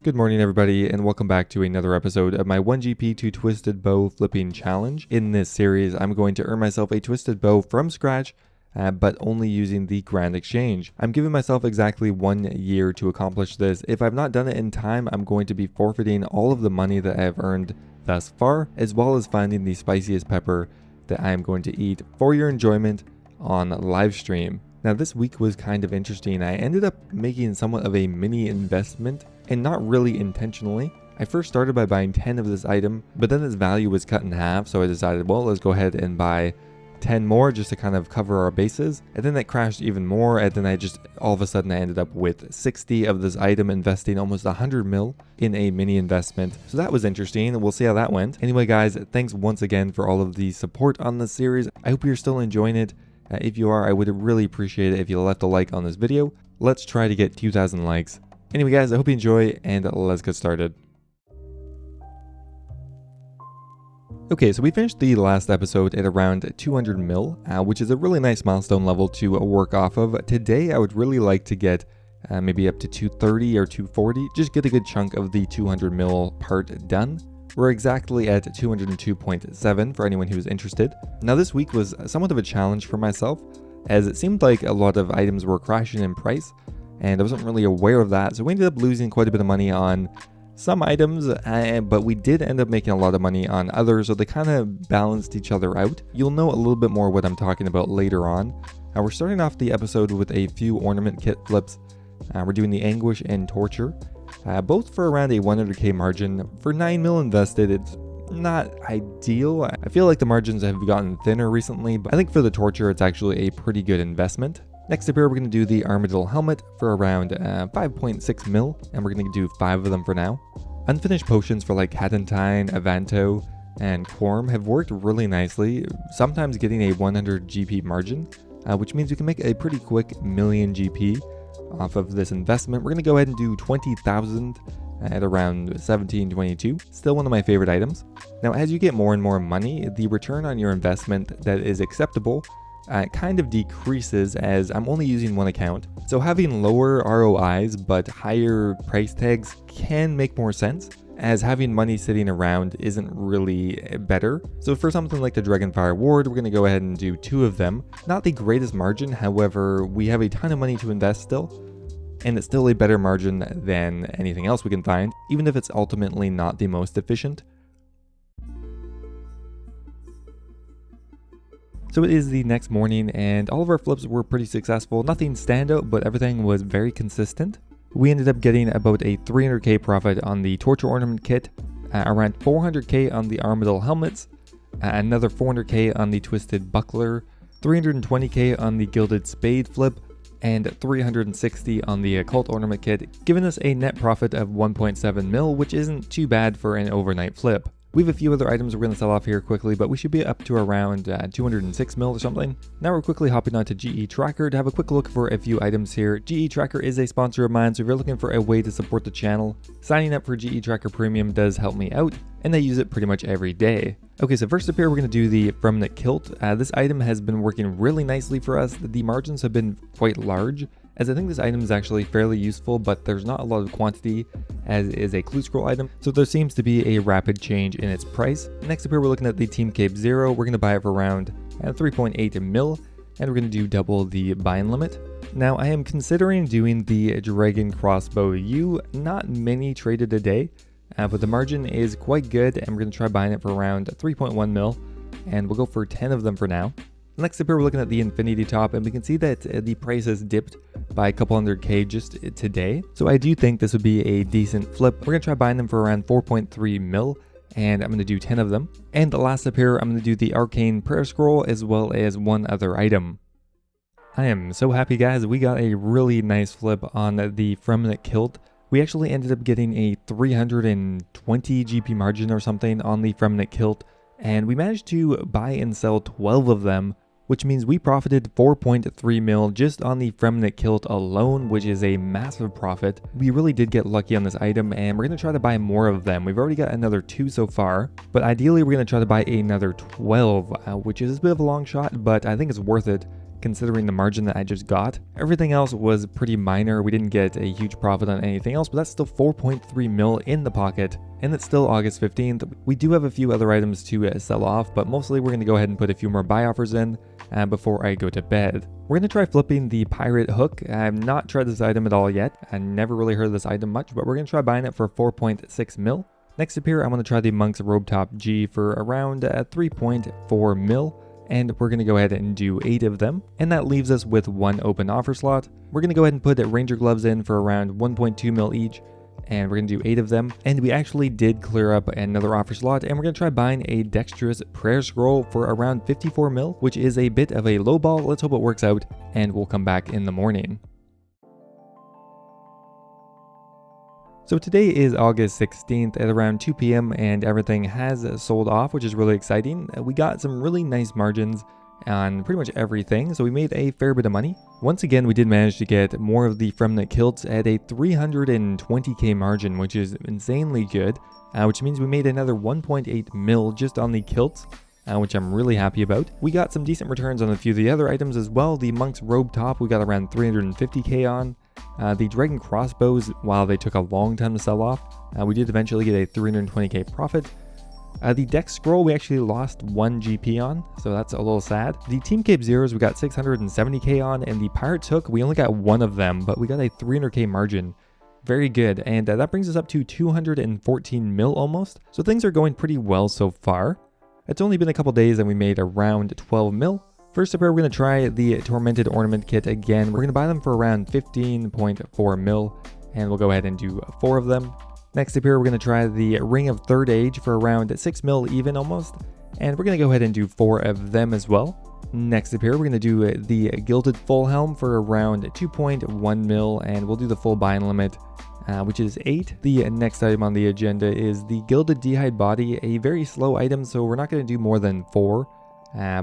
Good morning everybody, and welcome back to another episode of my 1GP to Twisted Bow flipping challenge. In this series, I'm going to earn myself a twisted bow from scratch, but only using the Grand Exchange. I'm giving myself exactly 1 year to accomplish this. If I've not done it in time, I'm going to be forfeiting all of the money that I've earned thus far, as well as finding the spiciest pepper that I am going to eat for your enjoyment on live stream. Now this week was kind of interesting. I ended up making somewhat of a mini investment, and not really intentionally. I first started by buying 10 of this item, but then its value was cut in half, so I decided, well, let's go ahead and buy 10 more just to kind of cover our bases. And then that crashed even more, and then all of a sudden I ended up with 60 of this item, investing almost 100 mil in a mini investment. So that was interesting, and we'll see how that went. Anyway guys, thanks once again for all of the support on this series. I hope you're still enjoying it. If you are, I would really appreciate it if you left a like on this video. Let's try to get 2,000 likes. Anyway guys, I hope you enjoy, and let's get started. Okay, so we finished the last episode at around 200 mil, which is a really nice milestone level to work off of. Today I would really like to get maybe up to 230 or 240, just get a good chunk of the 200 mil part done. We're exactly at 202.7 for anyone who's interested. Now this week was somewhat of a challenge for myself, as it seemed like a lot of items were crashing in price, and I wasn't really aware of that, so we ended up losing quite a bit of money on some items, but we did end up making a lot of money on others, so they kind of balanced each other out. You'll know a little bit more what I'm talking about later on. We're starting off the episode with a few ornament kit flips. We're doing the Anguish and Torture. Both for around a 100k margin. For 9 mil invested, it's not ideal. I feel like the margins have gotten thinner recently, but I think for the Torture, it's actually a pretty good investment. Next up here, we're going to do the Armadillo Helmet for around 5.6 mil, and we're going to do 5 of them for now. Unfinished potions for like Hatentine, Avanto, and Quorum have worked really nicely, sometimes getting a 100 GP margin, which means we can make a pretty quick million GP off of this investment. We're going to go ahead and do 20,000 at around 1722. Still one of my favorite items. Now, as you get more and more money, the return on your investment that is acceptable kind of decreases, as I'm only using one account. So having lower ROIs but higher price tags can make more sense, as having money sitting around isn't really better. So for something like the Dragonfire Ward, we're going to go ahead and do 2 of them. Not the greatest margin, however, we have a ton of money to invest still, and it's still a better margin than anything else we can find, even if it's ultimately not the most efficient. So it is the next morning, and all of our flips were pretty successful. Nothing standout, but everything was very consistent. We ended up getting about a 300k profit on the Torture Ornament Kit, around 400k on the Armadillo Helmets, another 400k on the Twisted Buckler, 320k on the Gilded Spade Flip, and 360 on the Occult Ornament Kit, giving us a net profit of 1.7 mil, which isn't too bad for an overnight flip. We have a few other items we're going to sell off here quickly, but we should be up to around 206 mil or something. Now we're quickly hopping onto GE Tracker to have a quick look for a few items here. GE Tracker is a sponsor of mine, so if you're looking for a way to support the channel, signing up for GE Tracker Premium does help me out, and I use it pretty much every day. Okay, so first up here, we're going to do the Remnant Kilt. This item has been working really nicely for us. The margins have been quite large, as I think this item is actually fairly useful, but there's not a lot of quantity as is a clue scroll item, so there seems to be a rapid change in its price. Next up here, we're looking at the Team Cape Zero. We're going to buy it for around 3.8 mil, and we're going to do double the buy-in limit. Now, I am considering doing the Dragon Crossbow U. Not many traded a day, but the margin is quite good, and we're going to try buying it for around 3.1 mil, and we'll go for 10 of them for now. Next up here, we're looking at the Infinity Top, and we can see that the price has dipped by a couple hundred K just today. So I do think this would be a decent flip. We're going to try buying them for around 4.3 mil, and I'm going to do 10 of them. And the last up here, I'm going to do the Arcane Prayer Scroll as well as one other item. I am so happy, guys. We got a really nice flip on the Remnant Kilt. We actually ended up getting a 320 GP margin or something on the Remnant Kilt, and we managed to buy and sell 12 of them, which means we profited 4.3 mil just on the Remnant Kilt alone, which is a massive profit. We really did get lucky on this item, and we're going to try to buy more of them. We've already got another 2 so far, but ideally we're going to try to buy another 12, which is a bit of a long shot, but I think it's worth it considering the margin that I just got. Everything else was pretty minor. We didn't get a huge profit on anything else, but that's still 4.3 mil in the pocket. And it's still August 15th. We do have a few other items to sell off, but mostly we're going to go ahead and put a few more buy offers in before I go to bed. We're going to try flipping the pirate hook. I've not tried this item at all yet. I never really heard of this item much, but we're going to try buying it for 4.6 mil. Next up here, I'm going to try the monk's robe top G for around 3.4 mil. And we're going to go ahead and do 8 of them. And that leaves us with 1 open offer slot. We're going to go ahead and put ranger gloves in for around 1.2 mil each. And we're going to do 8 of them. And we actually did clear up another offer slot. And we're going to try buying a dexterous prayer scroll for around 54 mil, which is a bit of a low ball. Let's hope it works out. And we'll come back in the morning. So today is August 16th at around 2 p.m. and everything has sold off, which is really exciting. We got some really nice margins on pretty much everything, so we made a fair bit of money. Once again, we did manage to get more of the Fremnit kilts at a 320k margin, which is insanely good, which means we made another 1.8 mil just on the kilts, which I'm really happy about. We got some decent returns on a few of the other items as well. The monk's robe top we got around 350k on. The dragon crossbows, while they took a long time to sell off, we did eventually get a 320k profit. The dex scroll we actually lost 1 GP on, so that's a little sad. The team cape zeros we got 670k on, and the pirate's hook we only got 1 of them, but we got a 300k margin. Very good, and that brings us up to 214 mil almost, so things are going pretty well so far. It's only been a couple days and we made around 12 mil. First up here, we're going to try the Tormented Ornament Kit again. We're going to buy them for around 15.4 mil, and we'll go ahead and do 4 of them. Next up here, we're going to try the Ring of Third Age for around 6 mil even almost, and we're going to go ahead and do 4 of them as well. Next up here, we're going to do the Gilded Full Helm for around 2.1 mil, and we'll do the full buy-in limit, which is 8. The next item on the agenda is the Gilded D'hide Body, a very slow item, so we're not going to do more than 4.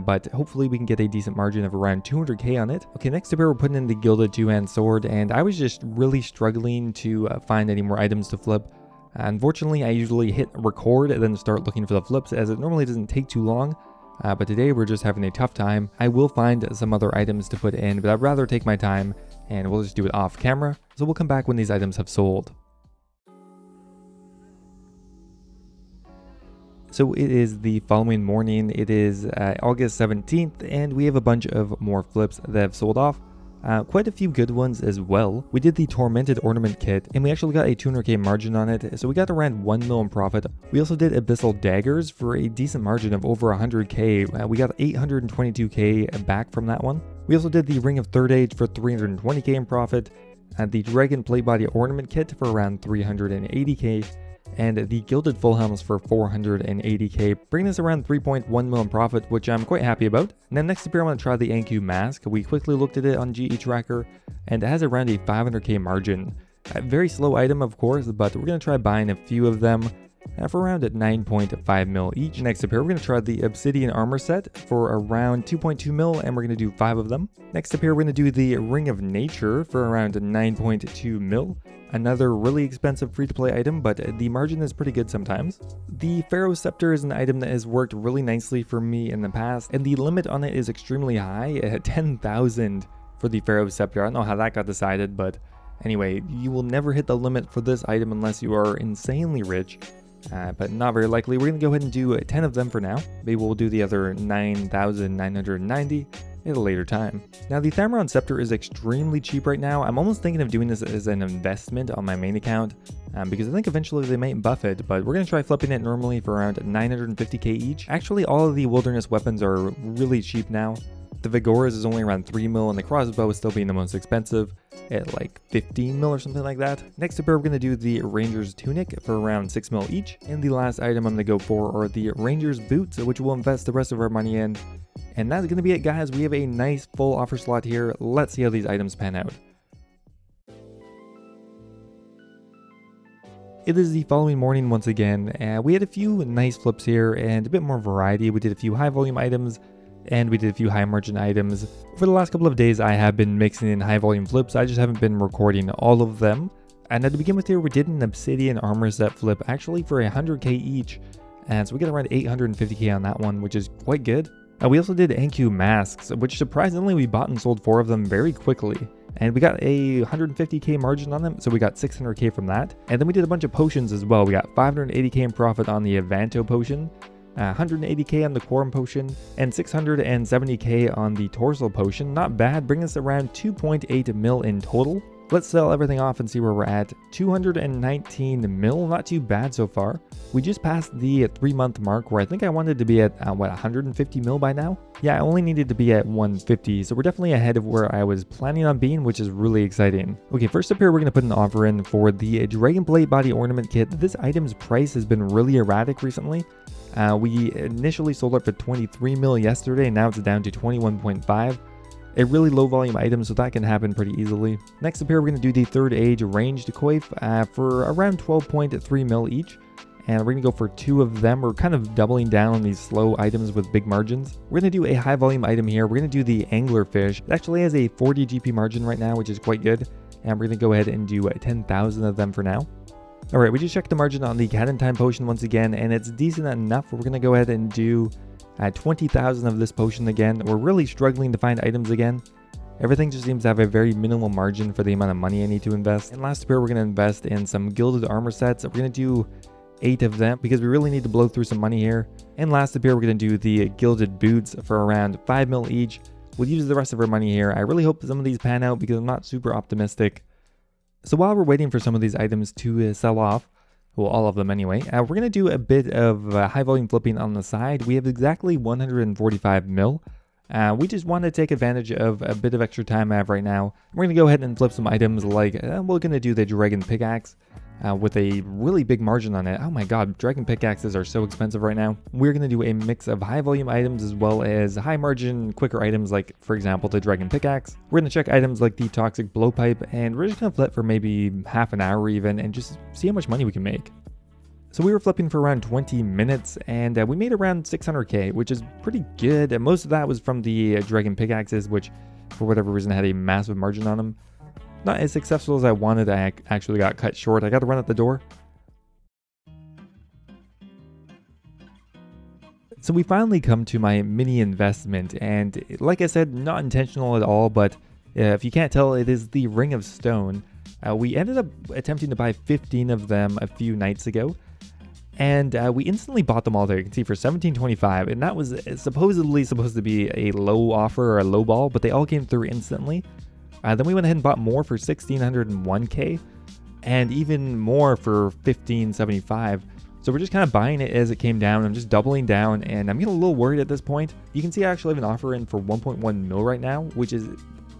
But hopefully we can get a decent margin of around 200k on it. Okay, next up here we're putting in the Gilded Two-Hand Sword, and I was just really struggling to find any more items to flip. Unfortunately, I usually hit record and then start looking for the flips, as it normally doesn't take too long. But today we're just having a tough time. I will find some other items to put in, but I'd rather take my time and we'll just do it off camera. So we'll come back when these items have sold. So it is the following morning. It is August 17th, and we have a bunch of more flips that have sold off. Quite a few good ones as well. We did the Tormented Ornament Kit, and we actually got a 200k margin on it, so we got around 1 mil in profit. We also did Abyssal Daggers for a decent margin of over 100k. We got 822k back from that one. We also did the Ring of Third Age for 320k in profit, the Dragon Plate Body Ornament Kit for around 380k, and the Gilded Full Helms for 480k, bringing us around 3.1 mil in profit, which I'm quite happy about. And then next up here, I want to try the Anku Mask. We quickly looked at it on GE Tracker, and it has around a 500k margin. A very slow item, of course, but we're going to try buying a few of them for around 9.5 mil each. Next up here, we're going to try the Obsidian Armor Set for around 2.2 mil, and we're going to do 5 of them. Next up here, we're going to do the Ring of Nature for around 9.2 mil. Another really expensive free-to-play item, but the margin is pretty good sometimes. The Pharaoh Scepter is an item that has worked really nicely for me in the past, and the limit on it is extremely high at 10,000 for the Pharaoh Scepter. I don't know how that got decided, but anyway, you will never hit the limit for this item unless you are insanely rich. But not very likely. We're going to go ahead and do 10 of them for now. Maybe we'll do the other 9,990 at a later time. Now, the Thamron Scepter is extremely cheap right now. I'm almost thinking of doing this as an investment on my main account, because I think eventually they might buff it, but we're going to try flipping it normally for around 950k each. Actually, all of the wilderness weapons are really cheap now. The Vigoras is only around 3 mil, and the crossbow is still being the most expensive at like 15 mil or something like that. Next up here, we're going to do the Ranger's Tunic for around 6 mil each. And the last item I'm going to go for are the Ranger's Boots, which we'll invest the rest of our money in. And that's going to be it, guys. We have a nice full offer slot here. Let's see how these items pan out. It is the following morning once again. We had a few nice flips here and a bit more variety. We did a few high volume items, and we did a few high margin items. For the last couple of days, I have been mixing in high volume flips. I just haven't been recording all of them. And to begin with here, we did an Obsidian Armor Set flip actually for 100k each. And so we get around 850k on that one, which is quite good. We also did NQ masks, which surprisingly we bought and sold 4 of them very quickly. And we got a 150k margin on them, so we got 600k from that. And then we did a bunch of potions as well. We got 580k in profit on the Avanto potion, 180k on the Quorum potion, and 670k on the Torsal potion. Not bad, bringing us around 2.8 mil in total. Let's sell everything off and see where we're at. 219 mil, not too bad so far. We just passed the 3-month mark where I think I wanted to be at, 150 mil by now? Yeah, I only needed to be at 150, so we're definitely ahead of where I was planning on being, which is really exciting. Okay, first up here, we're going to put an offer in for the Dragon Plate Body Ornament Kit. This item's price has been really erratic recently. We initially sold it for 23 mil yesterday, and now it's down to 21.5. A really low volume item, so that can happen pretty easily. Next up here, we're going to do the Third Age Ranged Coif for around 12.3 mil each. And we're going to go for 2 of them. We're kind of doubling down on these slow items with big margins. We're going to do a high volume item here. We're going to do the Anglerfish. It actually has a 40 GP margin right now, which is quite good. And we're going to go ahead and do 10,000 of them for now. Alright, we just checked the margin on the Cat in Time potion once again, and it's decent enough. We're going to go ahead and do 20,000 of this potion again. We're really struggling to find items again. Everything just seems to have a very minimal margin for the amount of money I need to invest. And last here, we're going to invest in some gilded armor sets. We're going to do 8 of them because we really need to blow through some money here. And last up here, we're going to do the gilded boots for around 5 mil each. We'll use the rest of our money here. I really hope some of these pan out because I'm not super optimistic. So while we're waiting for some of these items to sell off, well, all of them anyway, we're going to do a bit of high volume flipping on the side. We have exactly 145 mil. We just want to take advantage of a bit of extra time I have right now. We're going to go ahead and flip some items like, we're going to do the Dragon Pickaxe with a really big margin on it. Oh my god, Dragon Pickaxes are so expensive right now. We're going to do a mix of high volume items as well as high margin, quicker items like, for example, the Dragon Pickaxe. We're going to check items like the Toxic Blowpipe, and we're just going to flip for maybe half an hour even and just see how much money we can make. So we were flipping for around 20 minutes, and we made around 600k, which is pretty good. And most of that was from the Dragon Pickaxes, which for whatever reason had a massive margin on them. Not as successful as I wanted. I actually got cut short. I got to run out the door. So we finally come to my mini investment, and like I said, not intentional at all, but if you can't tell, it is the Ring of Stone. We ended up attempting to buy 15 of them a few nights ago. And we instantly bought them all there. You can see for $17.25, and that was supposedly supposed to be a low offer or a low ball, but they all came through instantly. Then we went ahead and bought more for 1,601k, and even more for 1,575. So we're just kind of buying it as it came down. I'm just doubling down, and I'm getting a little worried at this point. You can see I actually have an offer in for 1.1 mil right now, which is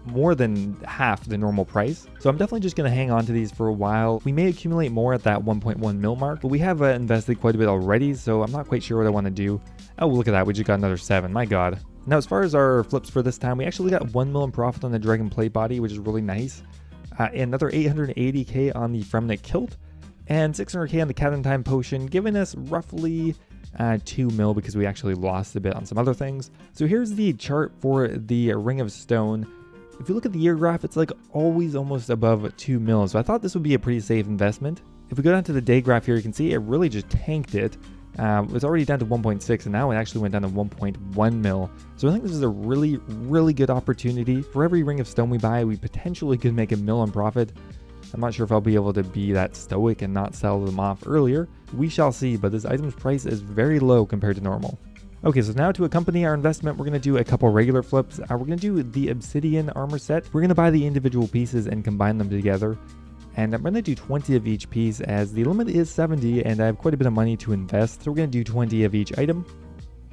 more than half the normal price. So I'm definitely just going to hang on to these for a while. We may accumulate more at that 1.1 mil mark, but we have invested quite a bit already, so I'm not quite sure what I want to do. Oh, look at that. We just got another 7. My god. Now, as far as our flips for this time, we actually got 1 mil in profit on the Dragon Plate Body, which is really nice. Another 880k on the Fremnik Kilt, and 600k on the Cat in Time potion, giving us roughly 2 mil because we actually lost a bit on some other things. So here's the chart for the Ring of Stone. If you look at the year graph, it's like always almost above 2 mil. So I thought this would be a pretty safe investment. If we go down to the day graph here, you can see it really just tanked it. It's already down to 1.6, and now it actually went down to 1.1 mil. So I think this is a really, really good opportunity. For every Ring of Stone we buy, we potentially could make $1 mil in profit. I'm not sure if I'll be able to be that stoic and not sell them off earlier. We shall see, but this item's price is very low compared to normal. Okay, so now to accompany our investment, we're going to do a couple regular flips. We're going to do the Obsidian armor set. We're going to buy the individual pieces and combine them together. And I'm going to do 20 of each piece as the limit is 70 and I have quite a bit of money to invest. So we're going to do 20 of each item.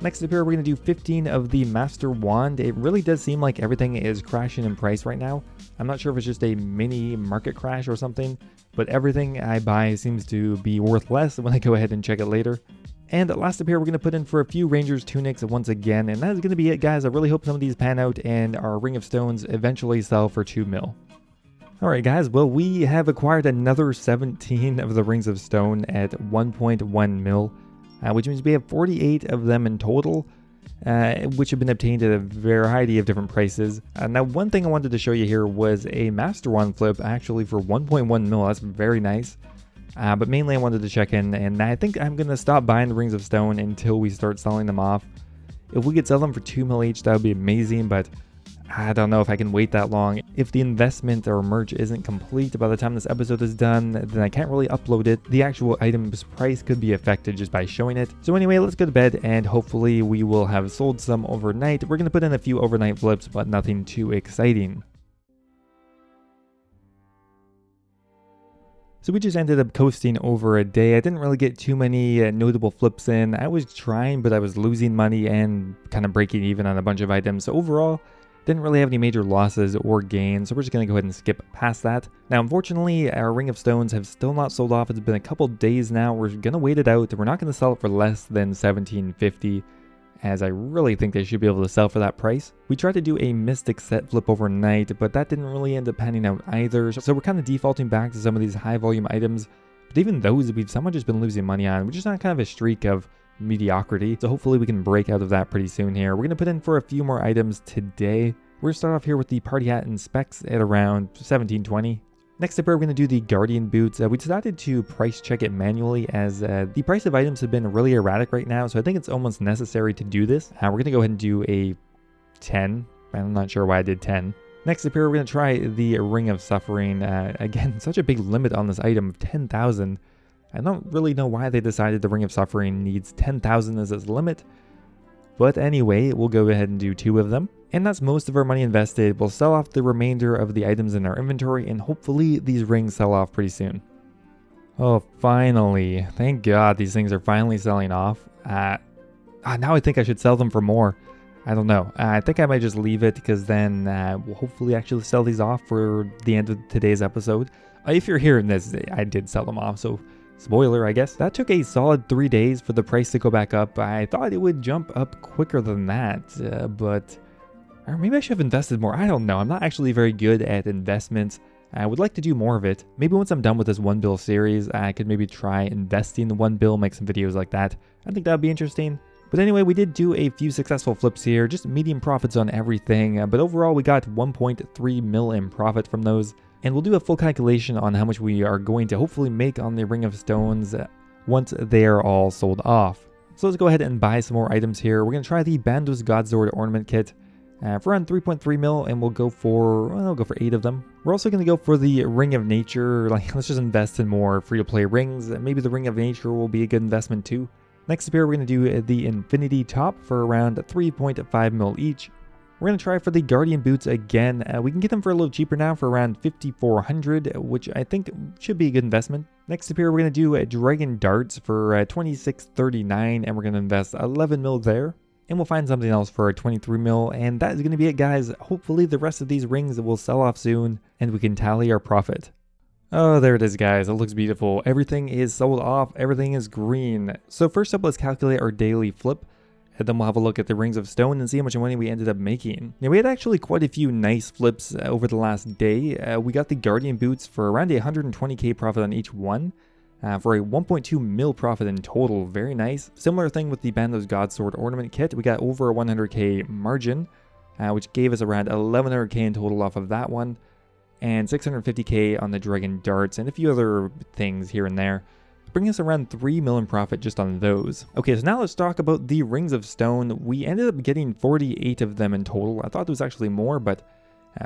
Next up here, we're going to do 15 of the Master Wand. It really does seem like everything is crashing in price right now. I'm not sure if it's just a mini market crash or something, but everything I buy seems to be worth less when I go ahead and check it later. And last up here, we're going to put in for a few Rangers tunics once again, and that is going to be it, guys. I really hope some of these pan out and our Ring of Stones eventually sell for 2 mil. Alright guys, well, we have acquired another 17 of the Rings of Stone at 1.1 mil, which means we have 48 of them in total, which have been obtained at a variety of different prices. Now, one thing I wanted to show you here was a Master Wand flip actually for 1.1 mil. That's very nice. But mainly I wanted to check in, and I think I'm going to stop buying the Rings of Stone until we start selling them off. If we could sell them for 2 mil each, that would be amazing, but I don't know if I can wait that long. If the investment or merge isn't complete by the time this episode is done, then I can't really upload it. The actual item's price could be affected just by showing it. So anyway, let's go to bed and hopefully we will have sold some overnight. We're going to put in a few overnight flips, but nothing too exciting. So we just ended up coasting over a day. I didn't really get too many notable flips in. I was trying, but I was losing money and kind of breaking even on a bunch of items. So overall, didn't really have any major losses or gains, so we're just going to go ahead and skip past that. Now, unfortunately, our Ring of Stones have still not sold off. It's been a couple days now. We're going to wait it out. We're not going to sell it for less than $17.50, as I really think they should be able to sell for that price. We tried to do a Mystic set flip overnight, but that didn't really end up panning out either. So we're kind of defaulting back to some of these high volume items, but even those we've somehow just been losing money on. We're just on kind of a streak of mediocrity, so hopefully we can break out of that pretty soon here. We're going to put in for a few more items today. We're going to start off here with the Party Hat and Specs at around $17.20. Next up, we're going to do the Guardian Boots. We decided to price check it manually as the price of items have been really erratic right now, so I think it's almost necessary to do this. We're going to go ahead and do a 10. I'm not sure why I did 10. Next up here, we're going to try the Ring of Suffering. Again, such a big limit on this item of 10,000. I don't really know why they decided the Ring of Suffering needs 10,000 as its limit. But anyway, we'll go ahead and do 2 of them. And that's most of our money invested. We'll sell off the remainder of the items in our inventory, and hopefully these rings sell off pretty soon. Oh, finally. Thank God these things are finally selling off. Now I think I should sell them for more. I don't know. I think I might just leave it because then we'll hopefully actually sell these off for the end of today's episode. If you're hearing this, I did sell them off, so spoiler, I guess. That took a solid 3 days for the price to go back up. I thought it would jump up quicker than that, but... Or maybe I should have invested more. I don't know. I'm not actually very good at investments. I would like to do more of it. Maybe once I'm done with this 1 bill series, I could maybe try investing the 1 bill, make some videos like that. I think that would be interesting. But anyway, we did do a few successful flips here, just medium profits on everything. But overall, we got 1.3 mil in profit from those. And we'll do a full calculation on how much we are going to hopefully make on the Ring of Stones once they are all sold off. So let's go ahead and buy some more items here. We're going to try the Bandos Godsword Ornament Kit. For around 3.3 mil, and we'll go for 8 of them. We're also going to go for the Ring of Nature. Let's just invest in more free-to-play rings. Maybe the Ring of Nature will be a good investment too. Next up here, we're going to do the Infinity Top for around 3.5 mil each. We're going to try for the Guardian Boots again. We can get them for a little cheaper now for around 5,400, which I think should be a good investment. Next up here, we're going to do Dragon Darts for 26.39, and we're going to invest 11 mil there. And we'll find something else for 23 mil, and that is going to be it, guys. Hopefully the rest of these rings will sell off soon, and we can tally our profit. Oh, there it is, guys. It looks beautiful. Everything is sold off. Everything is green. So first up, let's calculate our daily flip, and then we'll have a look at the Rings of Stone and see how much money we ended up making. Now, we had actually quite a few nice flips over the last day. We got the Guardian Boots for around 120k profit on each one. For a 1.2 mil profit in total. Very nice. Similar thing with the Bandos Godsword Ornament Kit. We got over a 100k margin, which gave us around 1100k in total off of that one, and 650k on the Dragon Darts, and a few other things here and there, bringing us around 3 mil in profit just on those. Okay, so now let's talk about the Rings of Stone. We ended up getting 48 of them in total. I thought there was actually more, but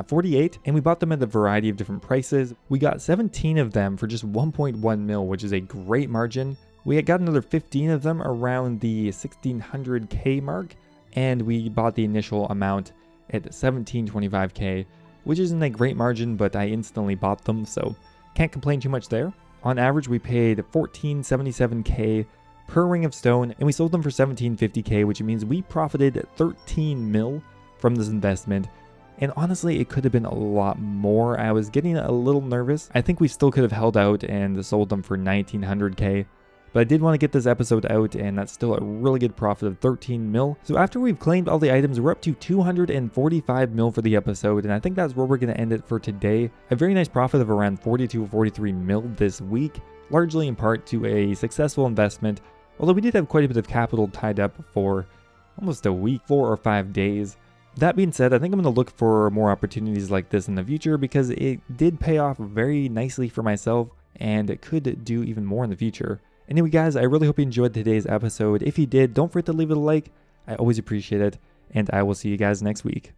48, and we bought them at a variety of different prices. We got 17 of them for just 1.1 mil, which is a great margin. We had got another 15 of them around the 1600k mark, and we bought the initial amount at 1725k, which isn't a great margin, but I instantly bought them, so can't complain too much there. On average, we paid 1477k per Ring of Stone, and we sold them for 1750k, which means we profited 13 mil from this investment. And honestly, it could have been a lot more. I was getting a little nervous. I think we still could have held out and sold them for 1900k. But I did want to get this episode out, and that's still a really good profit of 13 mil. So after we've claimed all the items, we're up to 245 mil for the episode, and I think that's where we're going to end it for today. A very nice profit of around 42 or 43 mil this week, largely in part to a successful investment, although we did have quite a bit of capital tied up for almost a week, 4 or 5 days. That being said, I think I'm going to look for more opportunities like this in the future because it did pay off very nicely for myself, and it could do even more in the future. Anyway, guys, I really hope you enjoyed today's episode. If you did, don't forget to leave it a like. I always appreciate it, and I will see you guys next week.